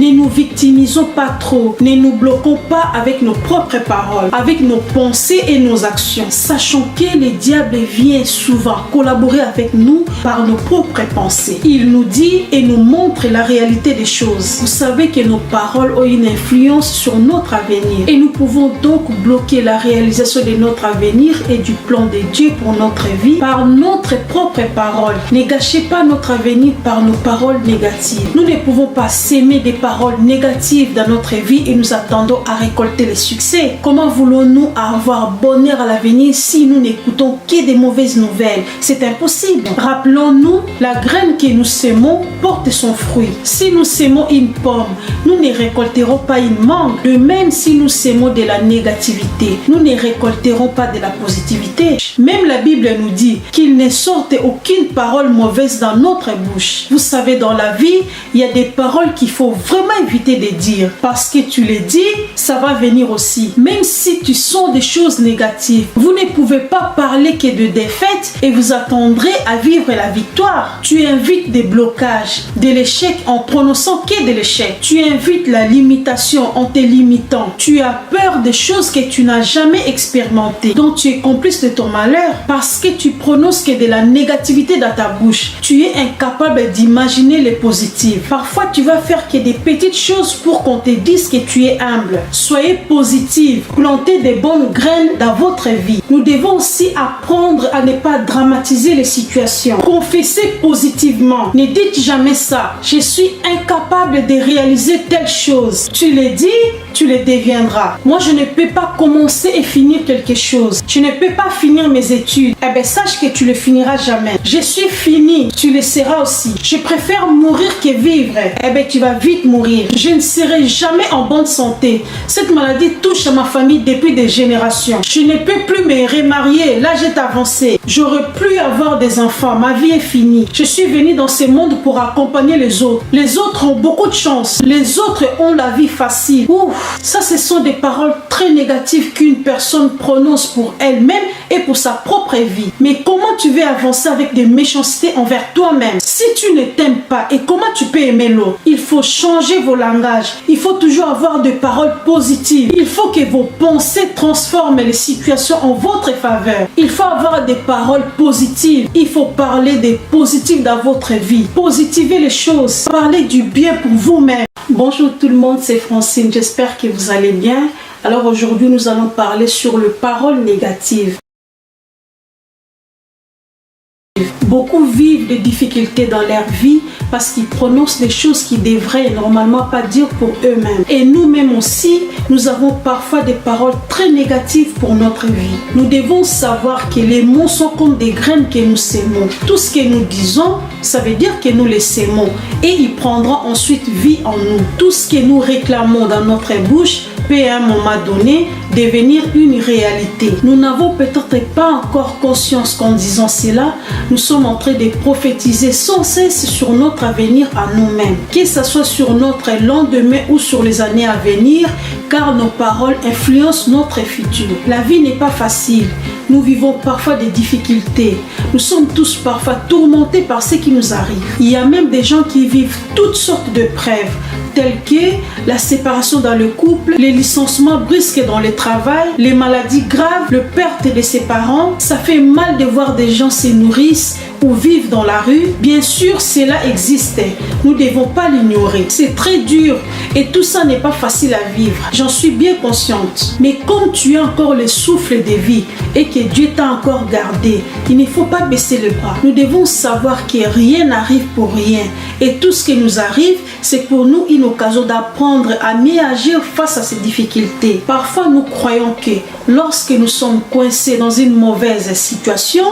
Ne nous victimisons pas trop. Ne nous bloquons pas avec nos propres paroles, avec nos pensées et nos actions. Sachant que le diable vient souvent collaborer avec nous par nos propres pensées. Il nous dit et nous montre la réalité des choses. Vous savez que nos paroles ont une influence sur notre avenir et nous pouvons donc bloquer la réalisation de notre avenir et du plan de Dieu pour notre vie par notre propre parole. Ne gâchez pas notre avenir par nos paroles négatives. Nous ne pouvons pas s'aimer des paroles négatives dans notre vie et nous attendons à récolter le succès. Comment voulons-nous avoir bonheur à l'avenir si nous n'écoutons que des mauvaises nouvelles? C'est impossible. Rappelons-nous, la graine que nous sémons porte son fruit. Si nous sémons une pomme, nous ne récolterons pas une mangue. De même, si nous sémons de la négativité, nous ne récolterons pas de la positivité. Même la Bible nous dit qu'il ne sorte aucune parole mauvaise dans notre bouche. Vous savez, dans la vie, il y a des paroles qu'il faut vraiment éviter de dire. Parce que tu les dis, ça va venir aussi. Même si tu sens des choses négatives, vous ne pouvez pas parler que de défaite et vous attendrez à vivre la victoire. Tu invites des blocages, de l'échec en prononçant que de l'échec. Tu invites la limitation en te limitant. Tu as peur des choses que tu n'as jamais expérimentées, dont tu es complice de ton malheur parce que tu prononces que de la négativité dans ta bouche. Tu es incapable d'imaginer les positives. Parfois, tu vas faire que des petites choses pour qu'on te dise que tu es humble. Soyez positive. Plantez des bonnes graines dans votre vie. Nous devons aussi apprendre à ne pas dramatiser les situations. Confessez positivement. Ne dites jamais ça. Je suis incapable de réaliser telle chose. Tu le dis, tu le deviendras. Moi, je ne peux pas commencer et finir quelque chose. Je ne peux pas finir mes études. Eh bien, sache que tu le finiras jamais. Je suis fini. Tu le seras aussi. Je préfère mourir que vivre. Eh bien, tu vas vite mourir. Je ne serai jamais en bonne santé. Cette maladie touche à ma famille depuis des générations. Je ne peux plus me remarier. L'âge est avancé. J'aurai plus à avoir des enfants. Ma vie est finie. Je suis venue dans ce monde pour accompagner les autres. Les autres ont beaucoup de chance. Les autres ont la vie facile. Ouf, ça, ce sont des paroles très négatives qu'une personne prononce pour elle-même et pour sa propre vie. Mais comment tu veux avancer avec des méchancetés envers toi-même si tu ne t'aimes pas? Et comment tu peux aimer l'autre? Il faut changer vos langages. Il faut toujours avoir des paroles positives. Il faut que vos pensées transforment les situations en votre faveur. Il faut avoir des paroles positives. Il faut parler des positifs dans votre vie. Positivez les choses. Parlez du bien pour vous-même. Bonjour tout le monde, c'est Francine. J'espère que vous allez bien. Alors aujourd'hui, nous allons parler sur les paroles négatives. Beaucoup vivent des difficultés dans leur vie parce qu'ils prononcent des choses qu'ils devraient normalement pas dire pour eux-mêmes. Et nous-mêmes aussi, nous avons parfois des paroles très négatives pour notre vie. Nous devons savoir que les mots sont comme des graines que nous sémons. Tout ce que nous disons, ça veut dire que nous les sémons et ils prendront ensuite vie en nous. Tout ce que nous réclamons dans notre bouche peut à un moment donné devenir une réalité. Nous n'avons peut-être pas encore conscience qu'en disant cela, nous sommes en train de prophétiser sans cesse sur notre avenir à nous-mêmes, que ce soit sur notre lendemain ou sur les années à venir, car nos paroles influencent notre futur. La vie n'est pas facile. Nous vivons parfois des difficultés. Nous sommes tous parfois tourmentés par ce qui nous arrive. Il y a même des gens qui vivent toutes sortes de preuves, telles que la séparation dans le couple, les licenciements brusques dans le travail, les maladies graves, la perte de ses parents. Ça fait mal de voir des gens se nourrissent ou vivent dans la rue. Bien sûr, cela existe. Nous ne devons pas l'ignorer. C'est très dur et tout ça n'est pas facile à vivre. J'en suis bien consciente. Mais comme tu as encore le souffle de vie et que Dieu t'a encore gardé, il ne faut pas baisser le bras. Nous devons savoir que rien n'arrive pour rien. Et tout ce qui nous arrive, c'est pour nous une occasion d'apprendre à mieux agir face à ces difficultés. Parfois, nous croyons que lorsque nous sommes coincés dans une mauvaise situation,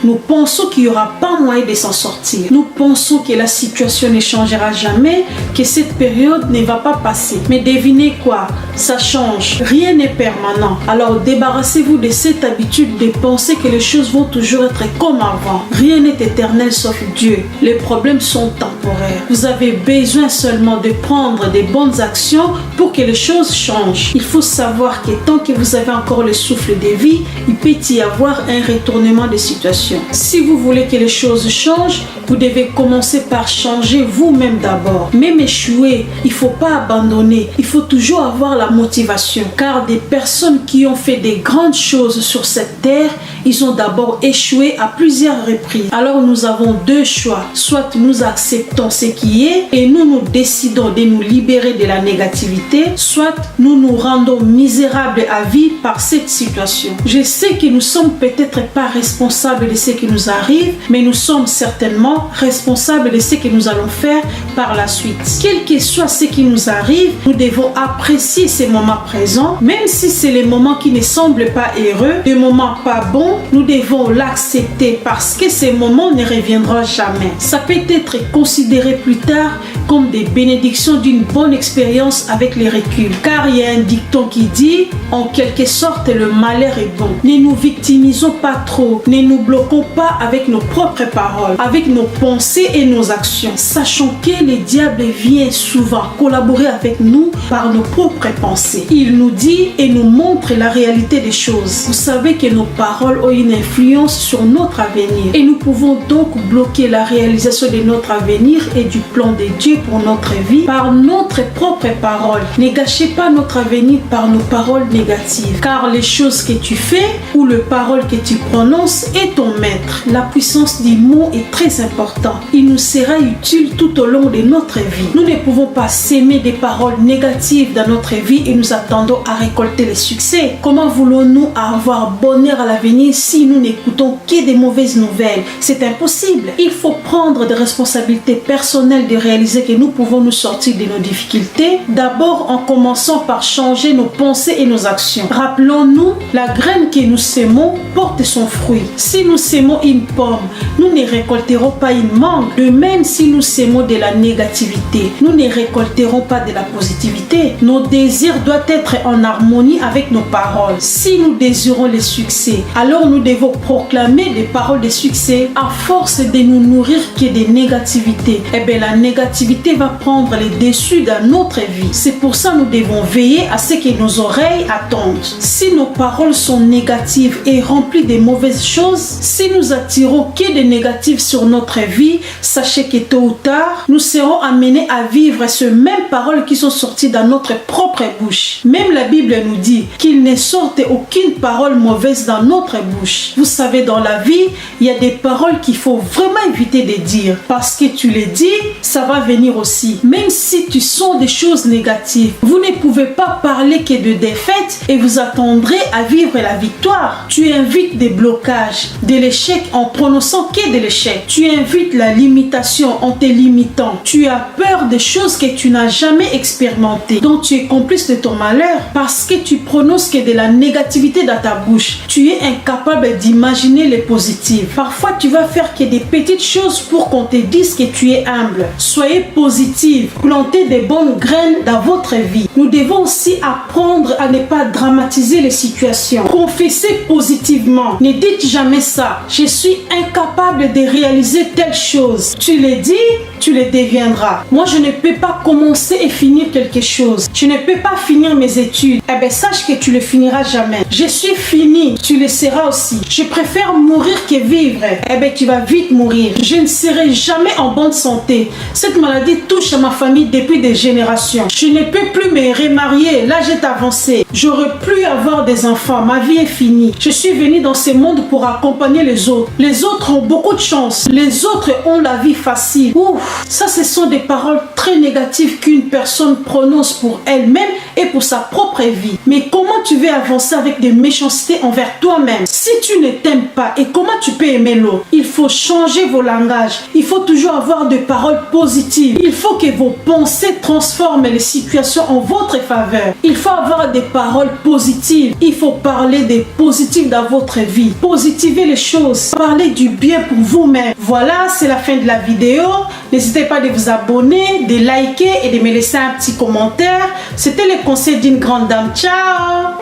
nous pensons qu'il n'y aura pas moyen de s'en sortir. Nous pensons que la situation ne changera jamais, que cette période ne va pas passer. Mais devinez quoi? Ça change. Rien n'est permanent. Alors débarrassez-vous de cette habitude de penser que les choses vont toujours être comme avant. Rien n'est éternel sauf Dieu. Les problèmes sont temporaires. Vous avez besoin seulement de prendre des bonnes actions pour que les choses changent. Il faut savoir que tant que vous avez encore le souffle de vie, il peut y avoir un retournement de situation. Si vous voulez que les choses changent, vous devez commencer par changer vous-même d'abord. Même échouer, il ne faut pas pas abandonner. Il faut toujours avoir la motivation. Car des personnes qui ont fait des grandes choses sur cette terre, ils ont d'abord échoué à plusieurs reprises. Alors nous avons deux choix. Soit nous acceptons ce qui est et nous décidons de nous libérer de la négativité, soit nous nous rendons misérables à vie par cette situation. Je sais que nous sommes peut-être pas responsables de ce qui nous arrive, mais nous sommes certainement responsables de ce que nous allons faire par la suite. Quel que soit ce qui nous arrive, nous devons apprécier ces moments présents, même si c'est les moments qui ne semblent pas heureux, des moments pas bons, nous devons l'accepter parce que ces moments ne reviendront jamais. Ça peut être considéré plus tard comme des bénédictions d'une bonne expérience avec les reculs. Car il y a un dicton qui dit, en quelque sorte, le malheur est bon. Ne nous victimisons pas trop, ne nous bloquons pas avec nos propres paroles, avec nos pensées et nos actions, sachant que le diable vient souvent collaborer avec nous par nos propres pensées. Il nous dit et nous montre la réalité des choses. Vous savez que nos paroles ont une influence sur notre avenir et nous pouvons donc bloquer la réalisation de notre avenir et du plan de Dieu pour notre vie par notre propre parole. Ne gâchez pas notre avenir par nos paroles négatives, car les choses que tu fais ou les paroles que tu prononces est ton maître. La puissance du mot est très importante. Il nous sera utile tout au long de notre vie. Nous ne pouvons pas s'aimer des paroles négatives dans notre vie et nous attendons à récolter les succès. Comment voulons-nous avoir bonheur à l'avenir si nous n'écoutons que des mauvaises nouvelles? C'est impossible. Il faut prendre des responsabilités personnelles de réaliser que nous pouvons nous sortir de nos difficultés. D'abord en commençant par changer nos pensées et nos actions. Rappelons-nous, la graine que nous sémons porte son fruit. Si nous sémons une pomme, nous ne récolterons pas une mangue. De même, si nous sémons de la négativité, nous ne récolterons pas de la positivité. Nos désirs doivent être en harmonie avec nos paroles. Si nous désirons le succès, alors nous devons proclamer des paroles de succès. À force de nous nourrir que de négativité, la négativité va prendre le dessus dans notre vie. C'est pour ça que nous devons veiller à ce que nos oreilles attendent. Si nos paroles sont négatives et remplies de mauvaises choses, si nous attirons que des négatifs sur notre vie, sachez que tôt ou tard, nous serons amenés à vivre ces mêmes paroles qui sont sorties dans notre propre bouche. Même la Bible nous dit qu'il ne sorte aucune parole mauvaise dans notre bouche. Vous savez, dans la vie, il y a des paroles qu'il faut vraiment éviter de dire. Parce que tu les dis, ça va venir aussi. Même si tu sens des choses négatives, vous ne pouvez pas parler que de défaite et vous attendrez à vivre la victoire. Tu invites des blocages, de l'échec en prononçant que de l'échec. Tu invites la limitation en te limitant. Tu as peur des choses que tu n'as jamais expérimentées, dont tu es complice de ton malheur parce que tu prononces que de la négativité dans ta bouche. Tu es incapable d'imaginer les positives. Parfois, tu vas faire que des petites choses pour qu'on te dise que tu es humble. Soyez positive. Plantez des bonnes graines dans votre vie. Nous devons aussi apprendre à ne pas dramatiser les situations. Confessez positivement. Ne dites jamais ça. Je suis incapable de réaliser telle chose. Tu le dis, tu le deviendras. Moi, je ne peux pas commencer et finir quelque chose. Je ne peux pas finir mes études. Sache que tu le finiras jamais. Je suis fini. Tu le seras aussi. Je préfère mourir que vivre. Tu vas vite mourir. Je ne serai jamais en bonne santé. Cette maladie touche à ma famille depuis des générations. Je ne peux plus me remarier. L'âge est avancé. J'aurai plus à avoir des enfants. Ma vie est finie. Je suis venue dans ce monde pour accompagner les autres. Les autres ont beaucoup de chance. Les autres ont la vie facile. Ouf, ça, ce sont des paroles très négatives qu'une personne prononce pour elle-même et pour sa propre vie. Mais comment tu veux avancer avec des méchancetés envers toi-même si tu ne t'aimes pas? Et comment tu peux aimer l'autre? Il faut changer vos langages. Il faut toujours avoir des paroles positives. Il faut que vos pensées transforment les situations en votre faveur. Il faut avoir des paroles positives. Il faut parler des positifs dans votre vie. Positiver les choses. Parler du bien pour vous-même. Voilà, c'est la fin de la vidéo. N'hésitez pas de vous abonner, de liker et de me laisser un petit commentaire. C'était le conseil d'une grande dame. Ciao!